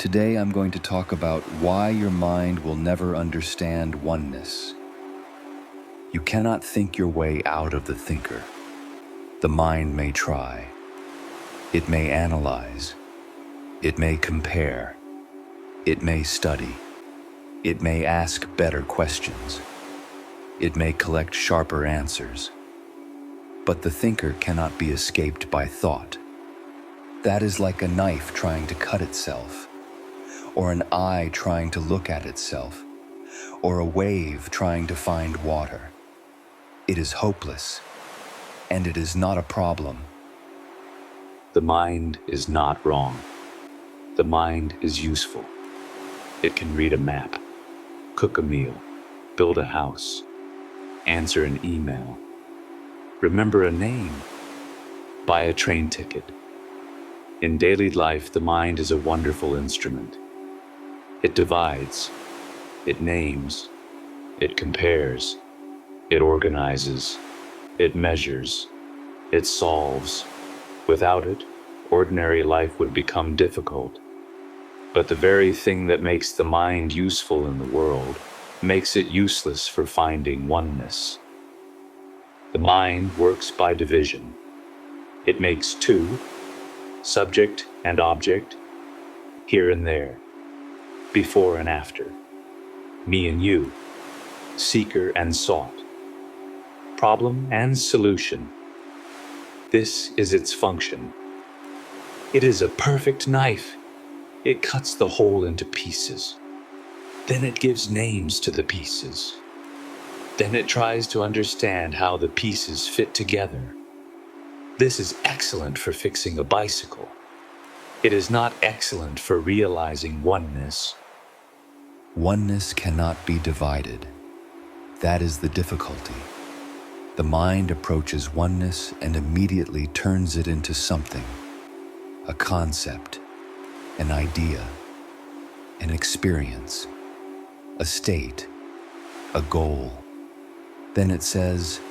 Today I'm going to talk about why your mind will never understand oneness. You cannot think your way out of the thinker. The mind may try. It may analyze. It may compare. It may study. It may ask better questions. It may collect sharper answers. But the thinker cannot be escaped by thought. That is like a knife trying to cut itself, or an eye trying to look at itself, or a wave trying to find water. It is hopeless, and it is not a problem. The mind is not wrong. The mind is useful. It can read a map, cook a meal, build a house, answer an email, remember a name, buy a train ticket. In daily life, the mind is a wonderful instrument. It divides, it names, it compares, it organizes, it measures, it solves. Without it, ordinary life would become difficult. But the very thing that makes the mind useful in the world makes it useless for finding oneness. The mind works by division. It makes two, subject and object, here and there, before and after, me and you, seeker and sought, problem and solution. This is its function. It is a perfect knife. It cuts the whole into pieces. Then it gives names to the pieces. Then it tries to understand how the pieces fit together. This is excellent for fixing a bicycle. It is not excellent for realizing oneness. Oneness cannot be divided. That is the difficulty. The mind approaches oneness and immediately turns it into something, a concept, an idea, an experience, a state, a goal. Then it says,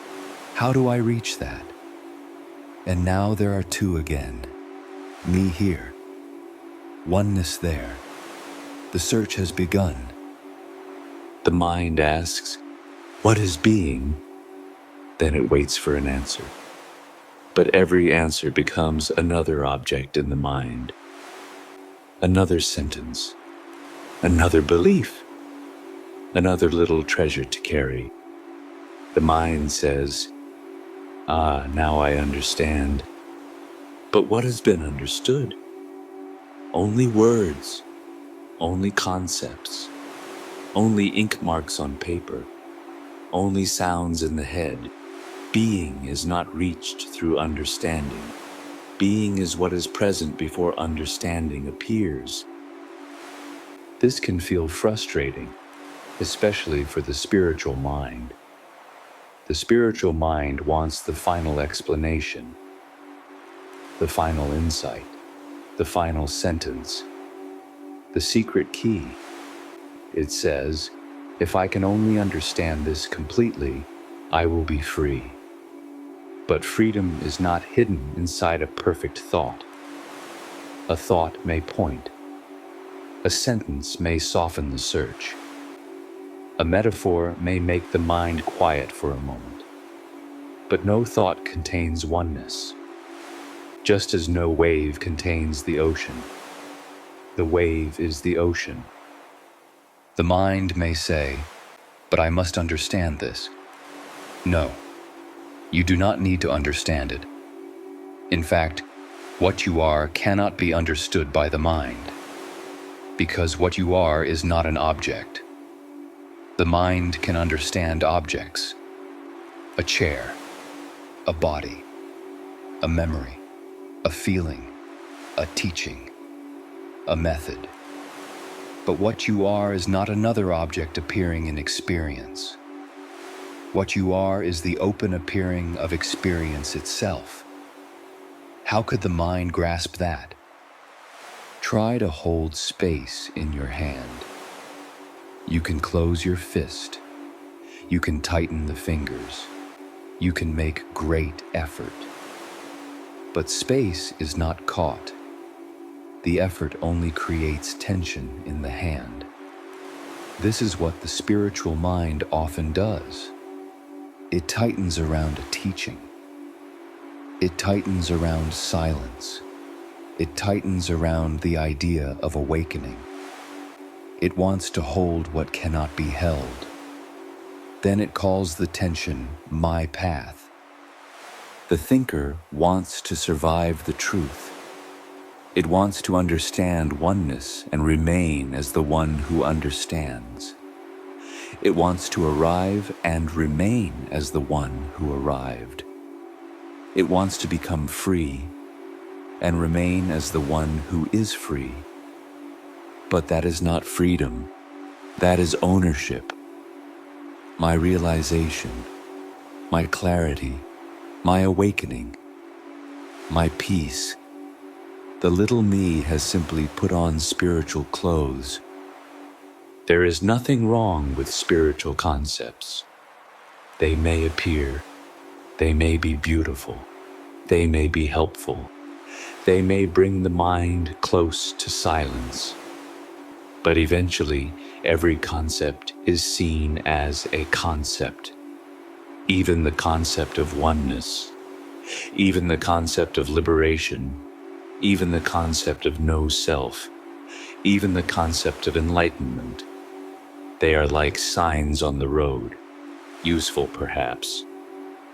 how do I reach that? And now there are two again, me here, oneness there. The search has begun. The mind asks, what is being? Then it waits for an answer. But every answer becomes another object in the mind, another sentence, another belief, another little treasure to carry. The mind says, now I understand. But what has been understood? Only words, only concepts, only ink marks on paper, only sounds in the head. Being is not reached through understanding. Being is what is present before understanding appears. This can feel frustrating, especially for the spiritual mind. The spiritual mind wants the final explanation, the final insight, the final sentence, the secret key. It says, if I can only understand this completely, I will be free. But freedom is not hidden inside a perfect thought. A thought may point. A sentence may soften the search. A metaphor may make the mind quiet for a moment. But no thought contains oneness, just as no wave contains the ocean. The wave is the ocean. The mind may say, but I must understand this. No, you do not need to understand it. In fact, what you are cannot be understood by the mind, because what you are is not an object. The mind can understand objects, a chair, a body, a memory, a feeling, a teaching, a method. But what you are is not another object appearing in experience. What you are is the open appearing of experience itself. How could the mind grasp that? Try to hold space in your hand. You can close your fist. You can tighten the fingers. You can make great effort. But space is not caught. the effort only creates tension in the hand. This is what the spiritual mind often does. It tightens around a teaching. It tightens around silence. It tightens around the idea of awakening. It wants to hold what cannot be held. Then it calls the tension my path. The thinker wants to survive the truth. It wants to understand oneness and remain as the one who understands. It wants to arrive and remain as the one who arrived. It wants to become free and remain as the one who is free. But that is not freedom. That is ownership. My realization, my clarity, my awakening, my peace. The little me has simply put on spiritual clothes. There is nothing wrong with spiritual concepts. They may appear, they may be beautiful, they may be helpful, they may bring the mind close to silence. But eventually, every concept is seen as a concept. Even the concept of oneness, even the concept of liberation, even the concept of no self, even the concept of enlightenment. They are like signs on the road, useful perhaps,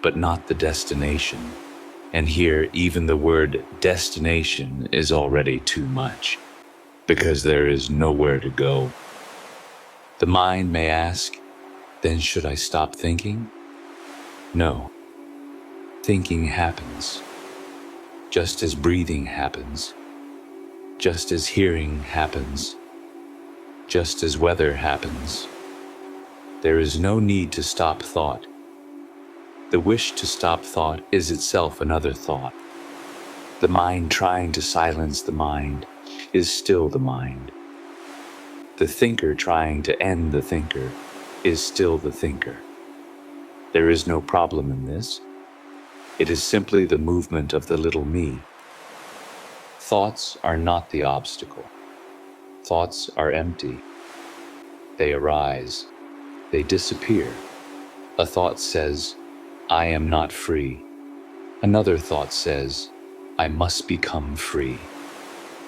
but not the destination. And here, even the word destination is already too much, because there is nowhere to go. The mind may ask, then should I stop thinking? No. Thinking happens, just as breathing happens, just as hearing happens, just as weather happens. There is no need to stop thought. The wish to stop thought is itself another thought. The mind trying to silence the mind is still the mind. The thinker trying to end the thinker is still the thinker. There is no problem in this. It is simply the movement of the little me. Thoughts are not the obstacle. Thoughts are empty. They arise. They disappear. A thought says, I am not free. Another thought says, I must become free.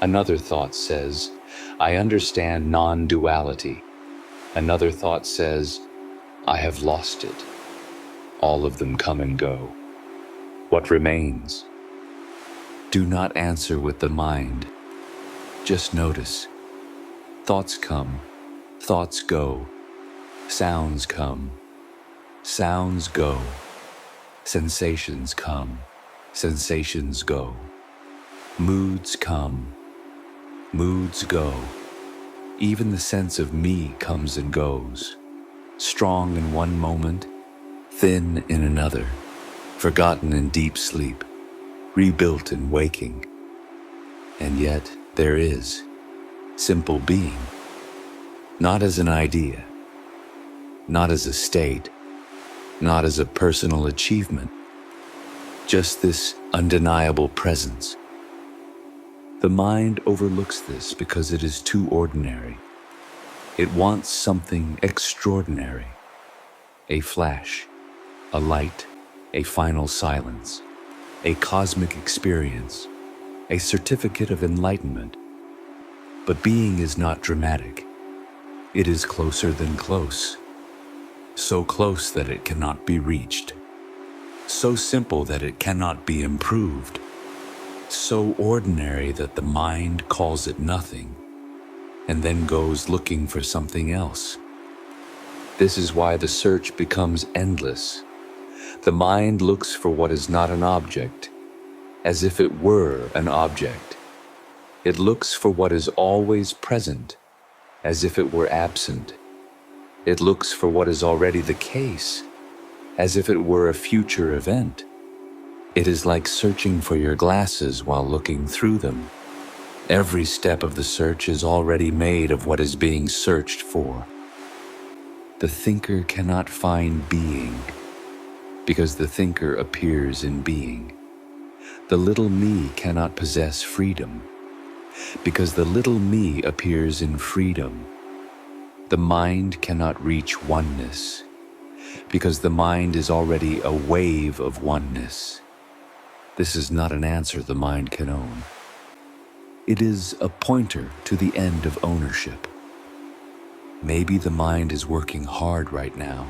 Another thought says, I understand non-duality. Another thought says, I have lost it. All of them come and go. What remains? Do not answer with the mind. Just notice. Thoughts come, thoughts go. Sounds come, sounds go. Sensations come, sensations go. Moods come, moods go. Even the sense of me comes and goes. Strong in one moment, thin in another. Forgotten in deep sleep, rebuilt in waking. And yet there is simple being, not as an idea, not as a state, not as a personal achievement, just this undeniable presence. The mind overlooks this because it is too ordinary. It wants something extraordinary, a flash, a light, a final silence, a cosmic experience, a certificate of enlightenment. But being is not dramatic. It is closer than close. So close that it cannot be reached. So simple that it cannot be improved. So ordinary that the mind calls it nothing, and then goes looking for something else. This is why the search becomes endless. The mind looks for what is not an object, as if it were an object. It looks for what is always present, as if it were absent. It looks for what is already the case, as if it were a future event. It is like searching for your glasses while looking through them. Every step of the search is already made of what is being searched for. The thinker cannot find being, because the thinker appears in being. The little me cannot possess freedom, because the little me appears in freedom. The mind cannot reach oneness, because the mind is already a wave of oneness. This is not an answer the mind can own. It is a pointer to the end of ownership. Maybe the mind is working hard right now.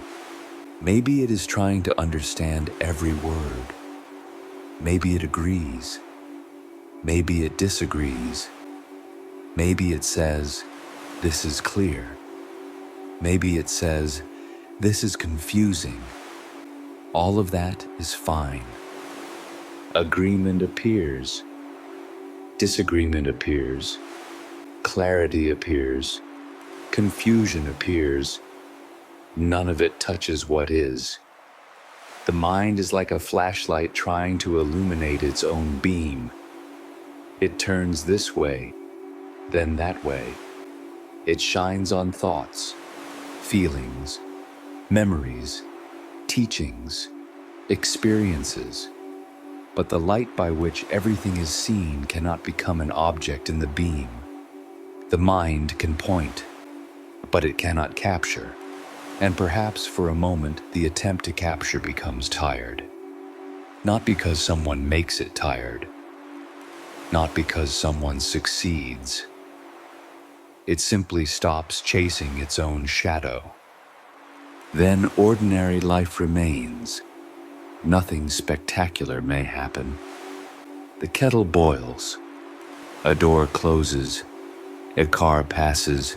Maybe it is trying to understand every word. Maybe it agrees. Maybe it disagrees. Maybe it says, "This is clear." Maybe it says, "This is confusing." All of that is fine. Agreement appears. Disagreement appears. Clarity appears. Confusion appears. None of it touches what is. The mind is like a flashlight trying to illuminate its own beam. It turns this way, then that way. It shines on thoughts, feelings, memories, teachings, experiences. But the light by which everything is seen cannot become an object in the beam. The mind can point, but it cannot capture. And perhaps for a moment, the attempt to capture becomes tired. Not because someone makes it tired. Not because someone succeeds. It simply stops chasing its own shadow. Then ordinary life remains. Nothing spectacular may happen. The kettle boils. A door closes. A car passes.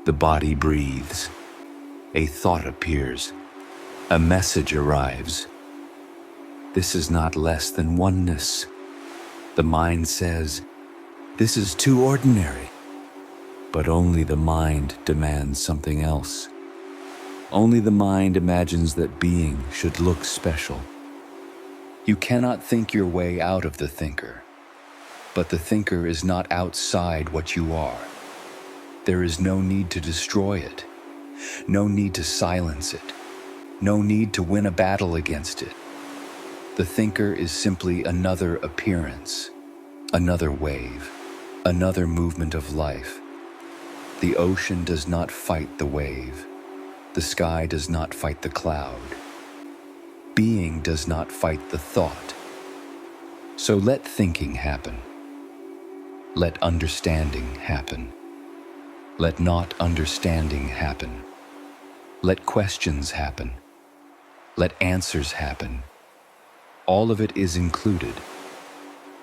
The body breathes. A thought appears. A message arrives. This is not less than oneness. The mind says, "This is too ordinary." But only the mind demands something else. Only the mind imagines that being should look special. You cannot think your way out of the thinker, but the thinker is not outside what you are. There is no need to destroy it, no need to silence it, no need to win a battle against it. The thinker is simply another appearance, another wave, another movement of life. The ocean does not fight the wave. The sky does not fight the cloud. Being does not fight the thought. So let thinking happen. Let understanding happen. Let not understanding happen. Let questions happen. Let answers happen. All of it is included.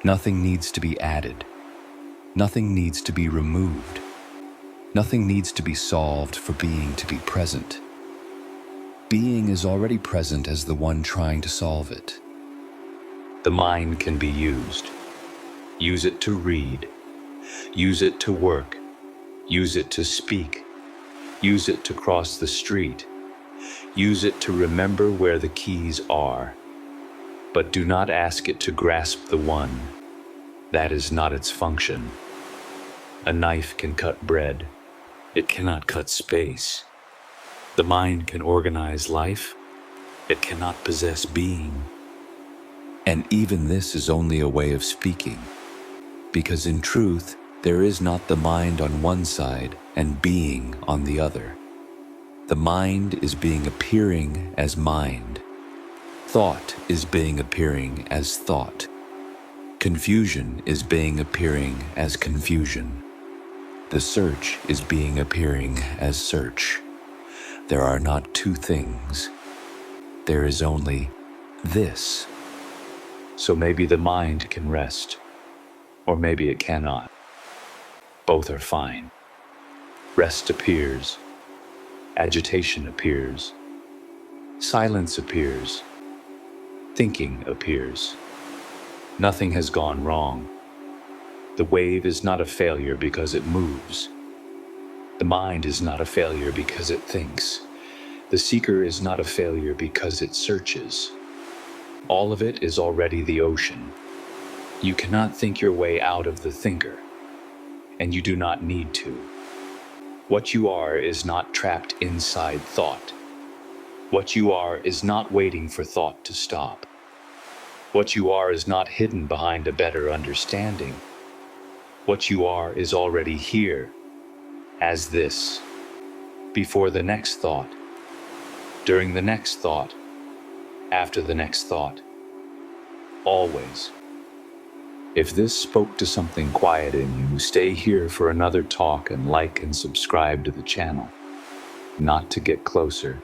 Nothing needs to be added. Nothing needs to be removed. Nothing needs to be solved for being to be present. Being is already present as the one trying to solve it. The mind can be used. Use it to read. Use it to work. Use it to speak. Use it to cross the street. Use it to remember where the keys are. But do not ask it to grasp the one. That is not its function. A knife can cut bread. It cannot cut space. The mind can organize life. It cannot possess being. And even this is only a way of speaking, because in truth, there is not the mind on one side and being on the other. The mind is being appearing as mind. Thought is being appearing as thought. Confusion is being appearing as confusion. The search is being appearing as search. There are not two things. There is only this. So maybe the mind can rest, or maybe it cannot. Both are fine. Rest appears. Agitation appears. Silence appears. Thinking appears. Nothing has gone wrong. The wave is not a failure because it moves. The mind is not a failure because it thinks. The seeker is not a failure because it searches. All of it is already the ocean. You cannot think your way out of the thinker, and you do not need to. What you are is not trapped inside thought. What you are is not waiting for thought to stop. What you are is not hidden behind a better understanding. What you are is already here, as this, before the next thought, during the next thought, after the next thought, always. If this spoke to something quiet in you, stay here for another talk and like and subscribe to the channel. Not to get closer,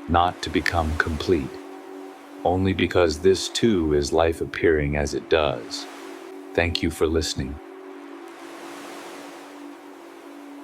not to become complete, only because this too is life appearing as it does. Thank you for listening.